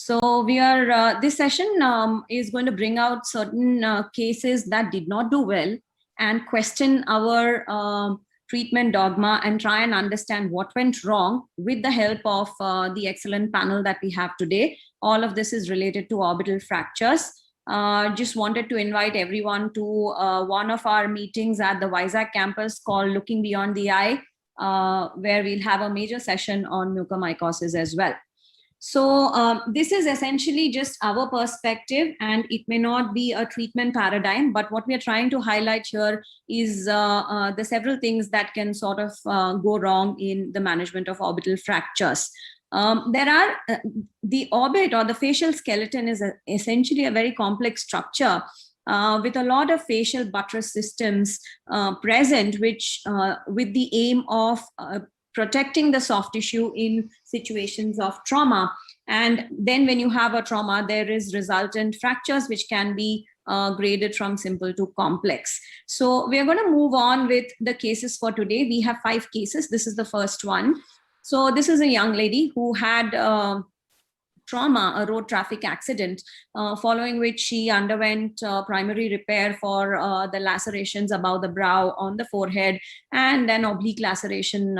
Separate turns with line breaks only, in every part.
So this session is going to bring out certain cases that did not do well and question our treatment dogma and try and understand what went wrong with the help of the excellent panel that we have today. All of this is related to orbital fractures. Just wanted to invite everyone to one of our meetings at the Vizag campus called Looking Beyond the Eye, where we'll have a major session on mucormycosis as well. So this is essentially just our perspective, and it may not be a treatment paradigm, but what we are trying to highlight here is the several things that can sort of go wrong in the management of orbital fractures. The orbit or the facial skeleton is essentially a very complex structure with a lot of facial buttress systems present, which with the aim of protecting the soft tissue in situations of trauma. And then when you have a trauma, there is resultant fractures, which can be graded from simple to complex. So we're going to move on with the cases for today. We have 5 cases. This is the first one. So this is a young lady who had trauma, a road traffic accident, following which she underwent primary repair for the lacerations above the brow, on the forehead, and then oblique laceration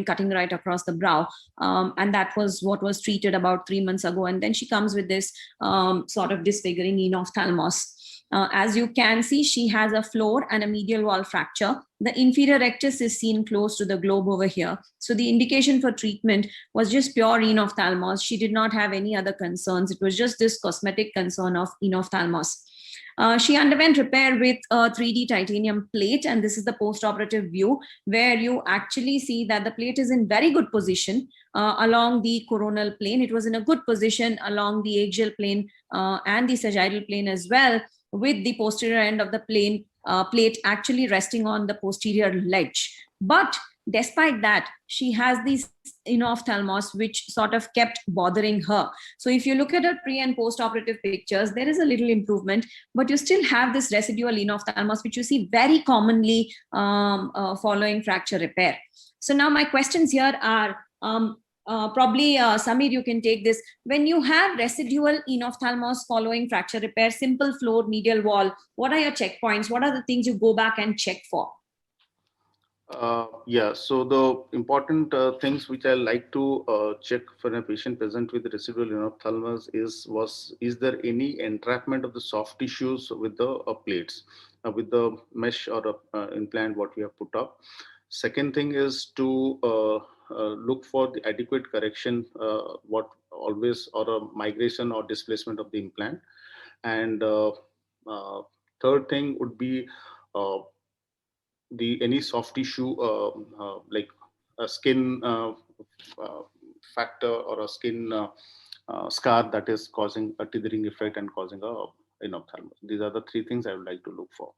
cutting right across the brow. And that was what was treated about 3 months ago. And then she comes with this sort of disfiguring enophthalmos. As you can see, she has a floor and a medial wall fracture. The inferior rectus is seen close to the globe over here. So the indication for treatment was just pure enophthalmos. She did not have any other concerns. It was just this cosmetic concern of enophthalmos. She underwent repair with a 3D titanium plate, and this is the post-operative view, where you actually see that the plate is in very good position along the coronal plane. It was in a good position along the axial plane and the sagittal plane as well, with the posterior end of the plate actually resting on the posterior ledge. But despite that, she has these enophthalmos, which sort of kept bothering her. So if you look at her pre and post-operative pictures, there is a little improvement, but you still have this residual enophthalmos, which you see very commonly following fracture repair. So now my questions here are, probably Samir, you can take this. When you have residual enophthalmos following fracture repair, simple floor, medial wall, what are your checkpoints? What are the things you go back and check for?
Yeah, so the important things which I like to check for a patient present with residual enophthalmos is there any entrapment of the soft tissues with the plates, with the mesh or implant what we have put up. Second thing is to look for the adequate correction, or a migration or displacement of the implant. And third thing would be any soft tissue like a skin factor or a skin scar that is causing a tethering effect and causing a enophthalmos. These are the 3 things I would like to look for.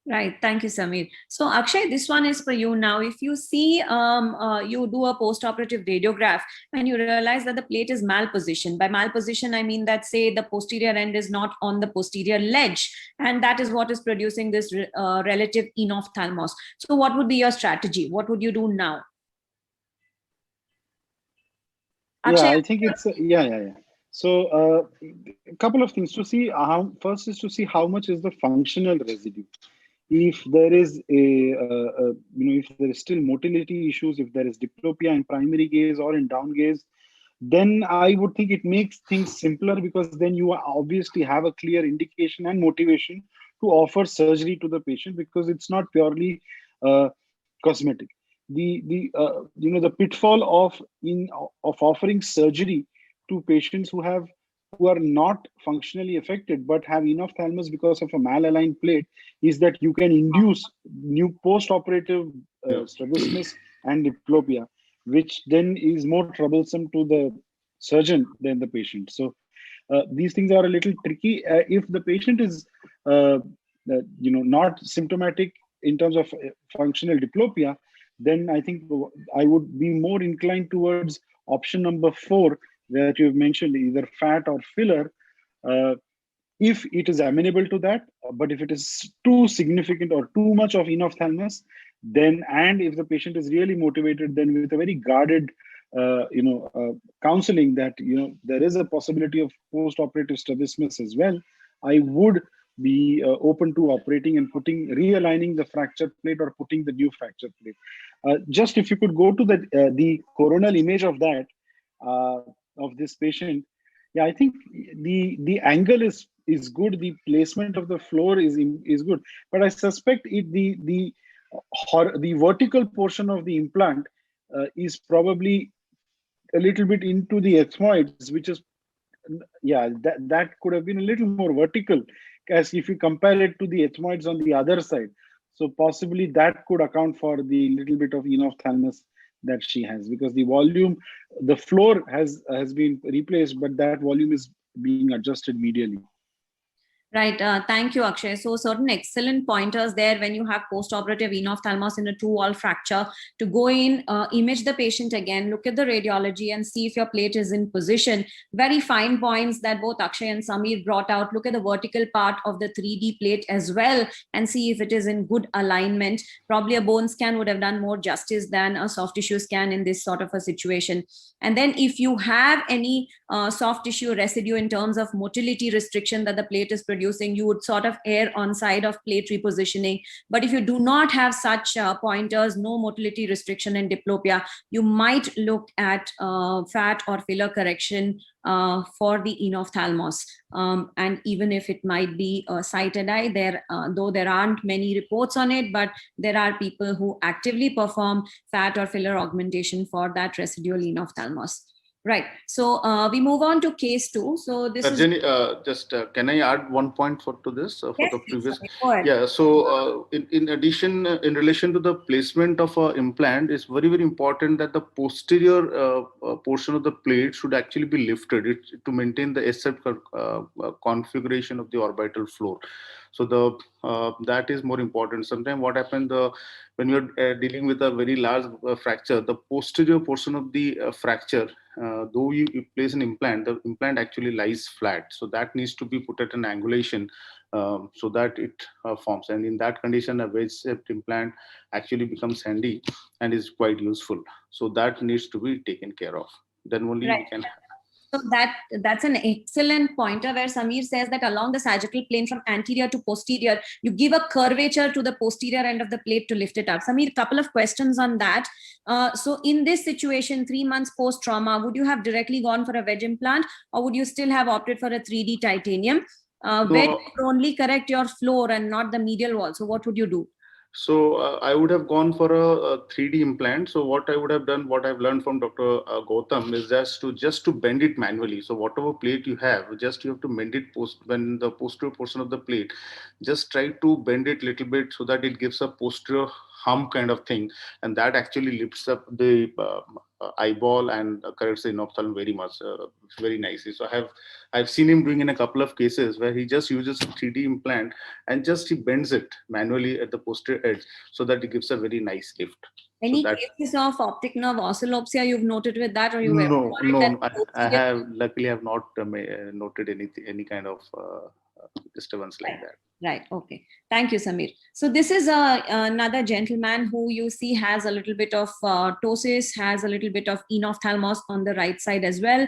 Right. Thank you, Samir. So Akshay, this one is for you now. If you see, you do a post-operative radiograph and you realize that the plate is malpositioned. By malposition, I mean that, say, the posterior end is not on the posterior ledge, and that is what is producing this relative enophthalmos. So what would be your strategy? What would you do now?
Akshay? Yeah, I think it's, yeah. So a couple of things to see. First is to see how much is the functional residue. If there is if there is still motility issues, if there is diplopia in primary gaze or in down gaze, then I would think it makes things simpler, because then you obviously have a clear indication and motivation to offer surgery to the patient, because it's not purely cosmetic. The pitfall of offering surgery to patients who are not functionally affected but have enophthalmos because of a malaligned plate is that you can induce new post-operative strabismus and diplopia, which then is more troublesome to the surgeon than the patient. So these things are a little tricky. If the patient is not symptomatic in terms of functional diplopia, then I think I would be more inclined towards option number 4, that you've mentioned, either fat or filler, if it is amenable to that. But if it is too significant or too much of enophthalmos, then, and if the patient is really motivated, then with a very guarded counseling that, there is a possibility of post-operative strabismus as well, I would be open to operating and realigning the fracture plate or putting the new fracture plate. Just if you could go to the coronal image of that, of this patient, yeah, I think the angle is good. The placement of the floor is good, but I suspect the vertical portion of the implant is probably a little bit into the ethmoids, which is, yeah, that could have been a little more vertical, as if you compare it to the ethmoids on the other side. So possibly that could account for the little bit of enophthalmos that she has, because the volume, the floor has been replaced, but that volume is being adjusted medially.
Right. Thank you, Akshay. So certain excellent pointers there when you have post-operative enophthalmos in a two-wall fracture, to go in, image the patient again, look at the radiology and see if your plate is in position. Very fine points that both Akshay and Samir brought out. Look at the vertical part of the 3D plate as well and see if it is in good alignment. Probably a bone scan would have done more justice than a soft tissue scan in this sort of a situation. And then if you have any soft tissue residue in terms of motility restriction that the plate is producing, you would sort of err on side of plate repositioning. But if you do not have such pointers, no motility restriction and diplopia, you might look at fat or filler correction for the enophthalmos. And even if it might be a sighted eye, though there aren't many reports on it, but there are people who actively perform fat or filler augmentation for that residual enophthalmos. Right. So we move on to case 2. So this
Jenny, can I add one point to this for
yes,
the previous?
please,
yeah. So in addition, in relation to the placement of an implant, it's very, very important that the posterior portion of the plate should actually be lifted to maintain the S-shaped configuration of the orbital floor. So that is more important. Sometimes what happens, when you're dealing with a very large fracture, the posterior portion of the fracture, though you place an implant, the implant actually lies flat. So that needs to be put at an angulation so that it forms. And in that condition, a wedge-shaped implant actually becomes handy and is quite useful. So that needs to be taken care of. Then only we can.
So that's an excellent pointer where Samir says that along the sagittal plane from anterior to posterior, you give a curvature to the posterior end of the plate to lift it up. Samir, couple of questions on that. So in this situation, 3 months post-trauma, would you have directly gone for a wedge implant, or would you still have opted for a 3D titanium? Wedge would only correct your floor and not the medial wall. So what would you do?
So I would have gone for a 3D implant. So what I would have done, what I've learned from Dr. Gautam, is just to bend it manually. So whatever plate you have, you have to bend it when the posterior portion of the plate, just try to bend it a little bit so that it gives a posterior hump kind of thing, and that actually lifts up the eyeball and corrects the enophthalmos very much, very nicely. So I've seen him doing in a couple of cases where he just uses a 3D implant and he bends it manually at the posterior edge so that it gives a very nice lift.
Any cases of optic nerve oscillopsia you've noted with that, or you
no, I have luckily have not noted any kind of disturbance like that.
Right. Okay. Thank you, Samir. So this is another gentleman who you see has a little bit of ptosis, has a little bit of enophthalmos on the right side as well,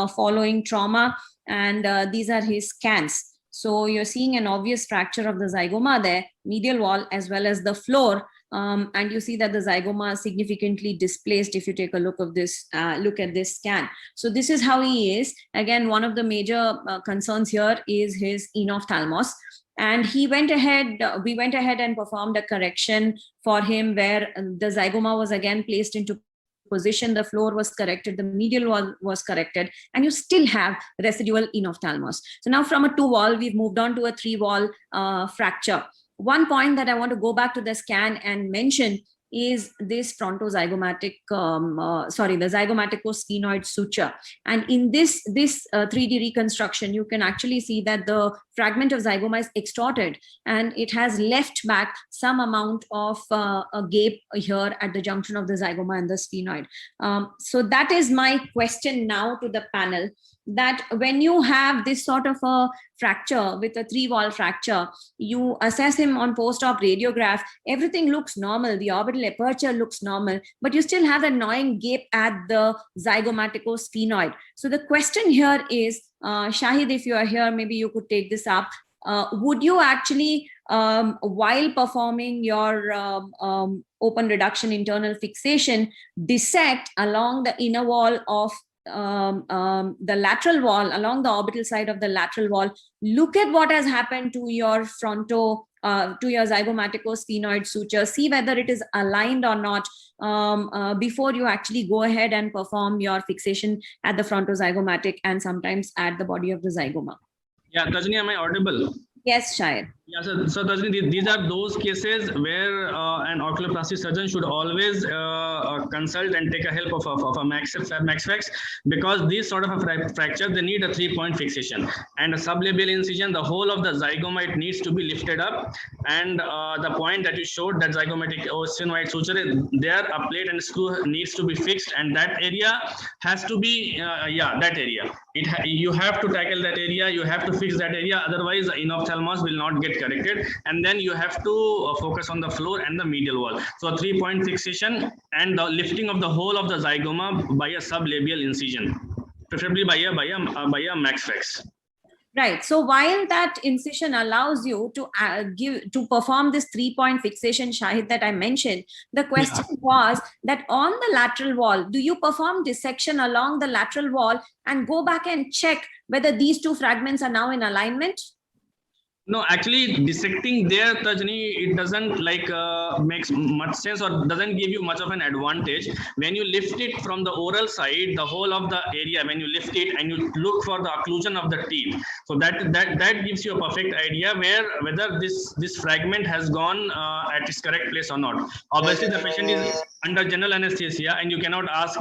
following trauma. And these are his scans. So you're seeing an obvious fracture of the zygoma there, medial wall, as well as the floor. And you see that the zygoma is significantly displaced if you take a look at this scan. So this is how he is. Again, one of the major concerns here is his enophthalmos. And we went ahead and performed a correction for him where the zygoma was again placed into position, the floor was corrected, the medial wall was corrected, and you still have residual enophthalmos. So now from a 2-wall, we've moved on to a 3-wall fracture. One point that I want to go back to the scan and mention is this the zygomaticosphenoid suture. And in this 3D reconstruction, you can actually see that the fragment of zygoma is extorted and it has left back some amount of a gape here at the junction of the zygoma and the sphenoid. So that is my question now to the panel. that when you have this sort of a fracture with a 3-wall fracture, you assess him on post-op radiograph, everything looks normal, the orbital aperture looks normal, but you still have that gnawing gape at the zygomaticosphenoid. So the question here is, Shahid, if you are here, maybe you could take this up. Would you actually, while performing your open reduction internal fixation, dissect along the inner wall of the lateral wall, along the orbital side of the lateral wall, look at what has happened to your to your zygomaticosphenoid suture, see whether it is aligned or not, before you actually go ahead and perform your fixation at the frontozygomatic and sometimes at the body of the zygoma.
Yeah, Tajni, am I audible?
Yes, Shahid.
Yeah, so Tajni, these are those cases where an oculoplastic surgeon should always consult and take a help of a MaxFax, because these sort of a fracture, they need a 3-point fixation. And a sublabial incision, the whole of the zygoma, it needs to be lifted up. And the point that you showed, that zygomatic sphenoid suture, there a plate and screw needs to be fixed, and that area has to be, that area. You have to tackle that area, you have to fix that area, otherwise the enophthalmos will not get corrected, and then you have to focus on the floor and the medial wall. So a 3-point fixation and the lifting of the whole of the zygoma by a sublabial incision, preferably by a MaxFax.
Right. So while that incision allows you to perform this 3-point fixation, Shahid, that I mentioned, the question was that on the lateral wall, do you perform dissection along the lateral wall and go back and check whether these two fragments are now in alignment?
No, actually dissecting there, Tajni, it doesn't makes much sense or doesn't give you much of an advantage. When you lift it from the oral side, the whole of the area, when you lift it and you look for the occlusion of the teeth, so that gives you a perfect idea whether this fragment has gone at its correct place or not. Obviously, the patient is under general anesthesia, and you cannot ask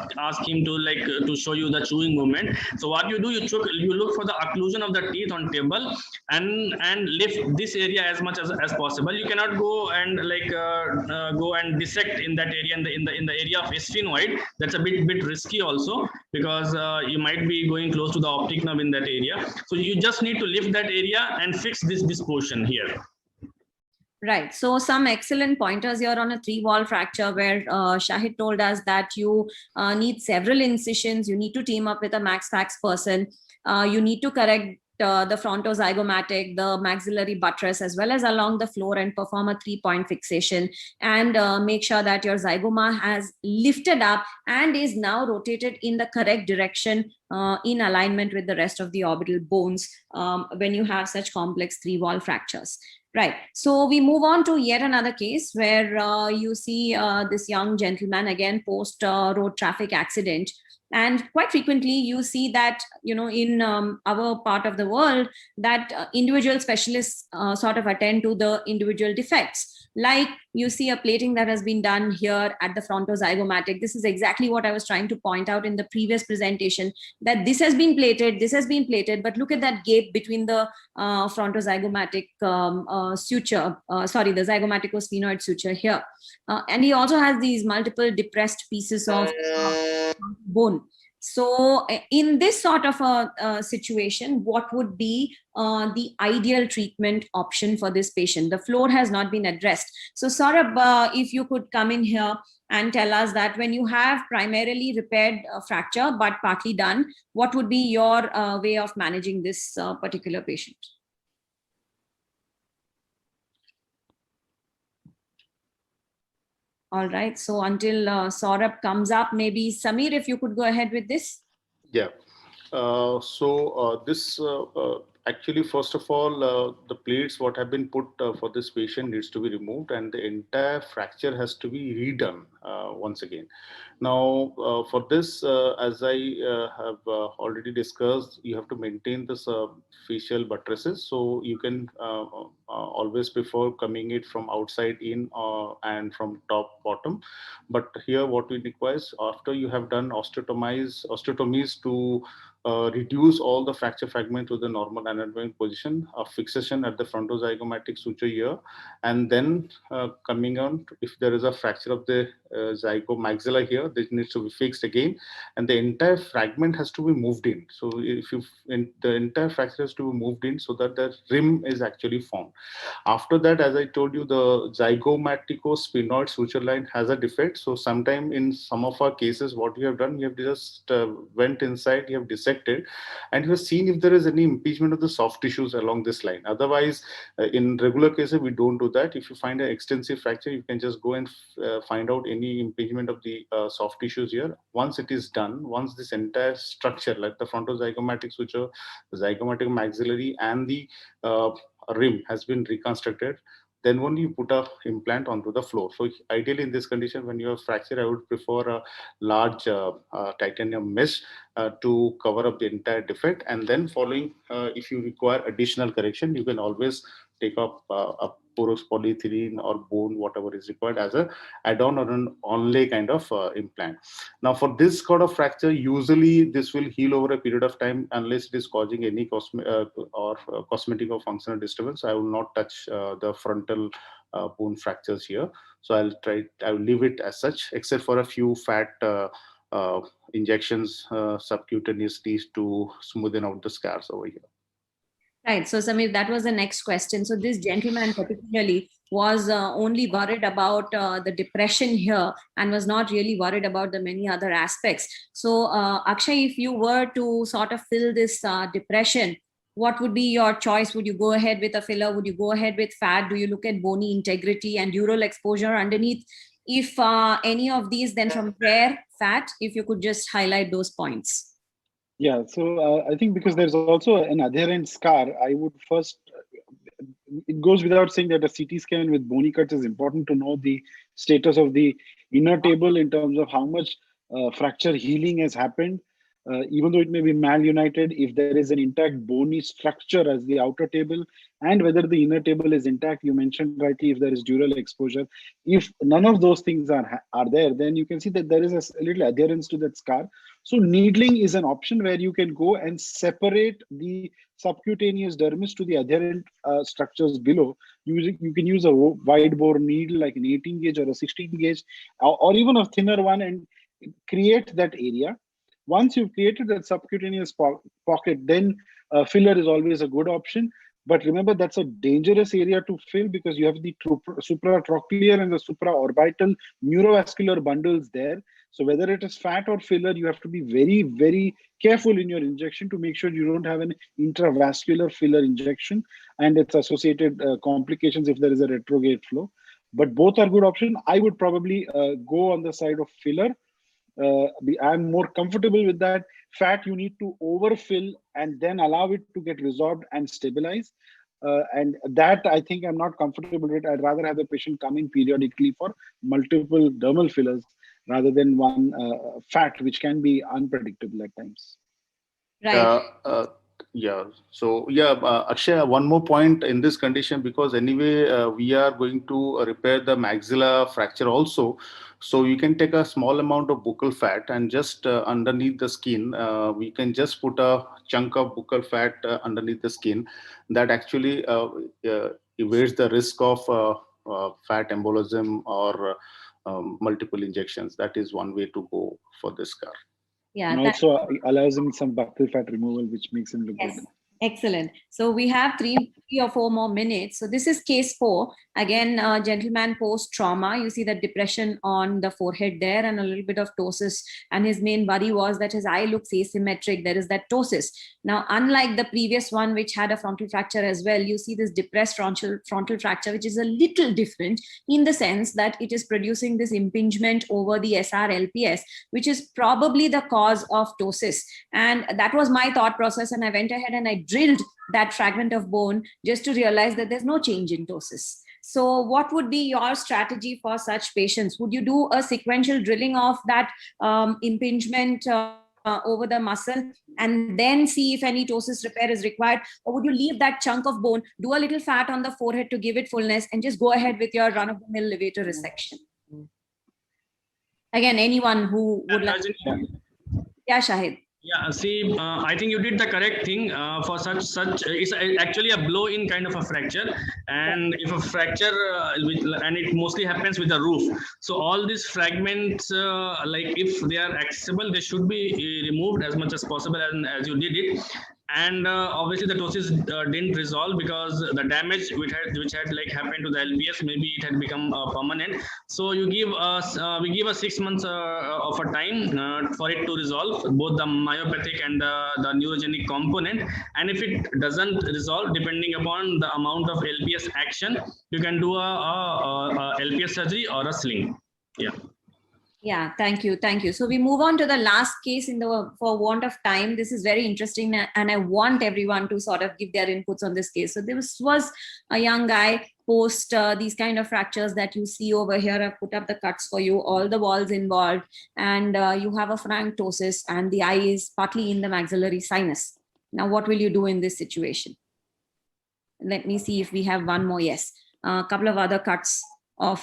him to show you the chewing movement. So what you do, you look for the occlusion of the teeth on table and lift this area as much as possible. You cannot go and go and dissect in that area, in the area of sphenoid. That's a bit risky also, because you might be going close to the optic nerve in that area. So you just need to lift that area and fix this portion here.
Right. So some excellent pointers here on a 3-wall fracture, where Shahid told us that you need several incisions. You need to team up with a MaxFax person. You need to correct the frontozygomatic, the maxillary buttress, as well as along the floor, and perform a 3-point fixation, and make sure that your zygoma has lifted up and is now rotated in the correct direction, in alignment with the rest of the orbital bones, when you have such complex 3-wall fractures. Right. So we move on to yet another case where you see this young gentleman, again, post road traffic accident. And quite frequently you see that, in our part of the world, that individual specialists sort of attend to the individual defects. Like you see a plating that has been done here at the frontozygomatic. This is exactly what I was trying to point out in the previous presentation, that this has been plated, but look at that gap between the frontozygomatic suture, the zygomaticosphenoid suture here. And he also has these multiple depressed pieces of bone. So in this sort of a situation, what would be the ideal treatment option for this patient? The floor has not been addressed. So Saurabh, if you could come in here and tell us that when you have primarily repaired fracture but partly done, what would be your way of managing this particular patient? All right. So until Saurabh comes up, maybe Samir, if you could go ahead with this.
Yeah. This actually, first of all, the plates what have been put for this patient needs to be removed, and the entire fracture has to be redone once again. Now, for this, as I have already discussed, you have to maintain this facial buttresses. So you can always prefer coming it from outside in and from top bottom. But here what we require is, after you have done osteotomies to reduce all the fracture fragment to the normal anatomical position, a fixation at the frontozygomatic suture here, and then coming on, if there is a fracture of the zygomaxilla here. This needs to be fixed again, and the entire fragment has to be moved in. So if the entire fracture has to be moved in so that the rim is actually formed. After that, as I told you, the zygomaticosphenoid suture line has a defect. So sometime in some of our cases, what we have done, we have just went inside, we have dissected, and we have seen if there is any impingement of the soft tissues along this line. Otherwise, in regular cases, we don't do that. If you find an extensive fracture, you can just go and find out any impingement of the soft tissues here. Once it is done, once this entire structure, like the frontozygomatic suture, the zygomatic maxillary, and the rim has been reconstructed, then only you put a implant onto the floor. So ideally in this condition, when you have fracture, I would prefer a large titanium mesh to cover up the entire defect. And then following, if you require additional correction, you can always take up a porous polyethylene or bone, whatever is required as a add-on or an onlay kind of implant. Now for this sort of fracture, usually this will heal over a period of time unless it is causing any cosmetic or functional disturbance. I will not touch the frontal bone fractures here. So I will leave it as such, except for a few fat injections subcutaneously to smoothen out the scars over here.
Right. So, Samir, that was the next question. So this gentleman particularly was only worried about the depression here and was not really worried about the many other aspects. So, Akshay, if you were to sort of fill this depression, what would be your choice? Would you go ahead with a filler? Would you go ahead with fat? Do you look at bony integrity and dural exposure underneath? If any of these, then from where fat, if you could just highlight those points.
Yeah, so I think because there's also an adherent scar, I would first, it goes without saying that a CT scan with bony cuts is important to know the status of the inner table in terms of how much fracture healing has happened. Even though it may be malunited, if there is an intact bony structure as the outer table, and whether the inner table is intact, you mentioned rightly, if there is dural exposure. If none of those things are there, then you can see that there is a little adherence to that scar. So needling is an option where you can go and separate the subcutaneous dermis to the adherent structures below. You can use a wide bore needle like an 18 gauge or a 16 gauge, or even a thinner one, and create that area. Once you've created that subcutaneous pocket, then filler is always a good option. But remember, that's a dangerous area to fill because you have the supratrochlear and the supraorbital neurovascular bundles there. So whether it is fat or filler, you have to be very, very careful in your injection to make sure you don't have an intravascular filler injection and its associated complications if there is a retrograde flow. But both are good options. I would probably go on the side of filler. I'm more comfortable with that. Fat, you need to overfill and then allow it to get resorbed and stabilize. And that I think I'm not comfortable with. I'd rather have the patient come in periodically for multiple dermal fillers rather than one fat, which can be unpredictable at times.
Right.
Yeah. So yeah, Akshay, one more point in this condition, because anyway, we are going to repair the maxilla fracture also. So you can take a small amount of buccal fat and just underneath the skin, we can just put a chunk of buccal fat underneath the skin. That actually evades the risk of fat embolism or multiple injections. That is one way to go for this scar.
Yeah,
and also allows him some buccal fat removal, which makes him look good.
Excellent. So we have three or four more minutes. So this is case 4. Again, gentleman post-trauma. You see that depression on the forehead there and a little bit of ptosis. And his main worry was that his eye looks asymmetric. There is that ptosis. Now, unlike the previous one, which had a frontal fracture as well, you see this depressed frontal fracture, which is a little different in the sense that it is producing this impingement over the SR-LPS, which is probably the cause of ptosis. And that was my thought process. And I went ahead and I drilled that fragment of bone just to realize that there's no change in ptosis. So what would be your strategy for such patients? Would you do a sequential drilling of that impingement over the muscle and then see if any ptosis repair is required? Or would you leave that chunk of bone, do a little fat on the forehead to give it fullness, and just go ahead with your run-of-the-mill levator resection? Again, anyone who would like to... Yeah, Shahid.
Yeah, see, I think you did the correct thing for such. It's actually a blow-in kind of a fracture, and if a fracture, and it mostly happens with the roof. So all these fragments, like if they are accessible, they should be removed as much as possible, and as you did it. And obviously the ptosis didn't resolve because the damage which had like happened to the LPS, maybe it had become permanent. So you give us we give us 6 months of a time for it to resolve both the myopathic and the neurogenic component. And if it doesn't resolve, depending upon the amount of LPS action, you can do a LPS surgery or a sling. Yeah.
Yeah, thank you. Thank you. So we move on to the last case for want of time. This is very interesting, and I want everyone to sort of give their inputs on this case. So this was a young guy post these kind of fractures that you see over here. I've put up the cuts for you, all the walls involved, and you have a frank ptosis, and the eye is partly in the maxillary sinus. Now, what will you do in this situation? Let me see if we have one more. Yes, a couple of other cuts of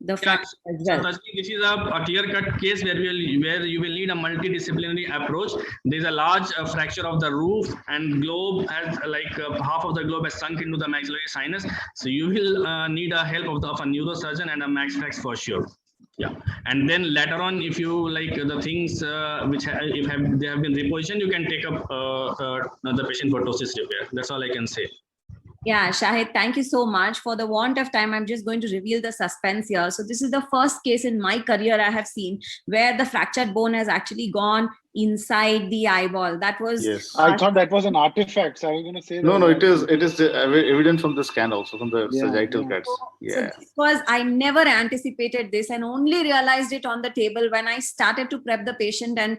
the fracture as well.
So this is a clear-cut case where you will need a multidisciplinary approach. There is a large fracture of the roof, and globe has half of the globe has sunk into the maxillary sinus. So you will need a help of a neurosurgeon and a max flex for sure. Yeah, and then later on, if you like the things which they have been repositioned, you can take up the patient for ptosis repair. That's all I can say.
Yeah, Shahid, thank you so much. For the want of time, I'm just going to reveal the suspense here. So this is the first case in my career I have seen where the fractured bone has actually gone inside the eyeball. That was...
Yes.
I thought that was an artifact. So I was going to say that.
No, it is evident from the scan also, from the sagittal cuts. Yeah.
So this was, I never anticipated this and only realized it on the table when I started to prep the patient and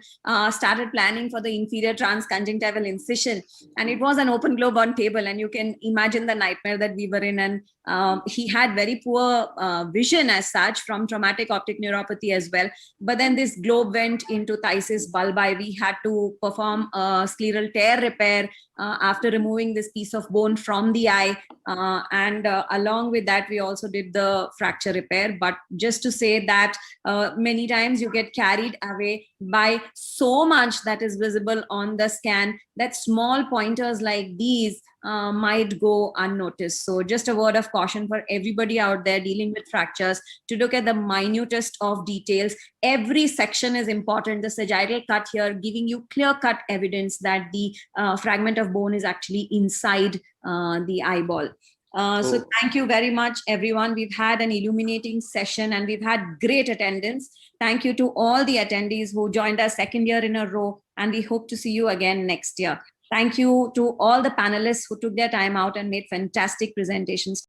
started planning for the inferior transconjunctival incision. And it was an open globe on table, and you can imagine the nightmare that we were in. And he had very poor vision as such from traumatic optic neuropathy as well. But then this globe went into thysis bulbi. We had to perform a scleral tear repair after removing this piece of bone from the eye. And along with that, we also did the fracture repair. But just to say that many times you get carried away by so much that is visible on the scan that small pointers like these might go unnoticed. So just a word of caution for everybody out there dealing with fractures to look at the minutest of details. Every section is important. The sagittal cut here giving you clear-cut evidence that the fragment of bone is actually inside the eyeball. So thank you very much, everyone. We've had an illuminating session and we've had great attendance. Thank you to all the attendees who joined us second year in a row, and we hope to see you again next year. Thank you to all the panelists who took their time out and made fantastic presentations.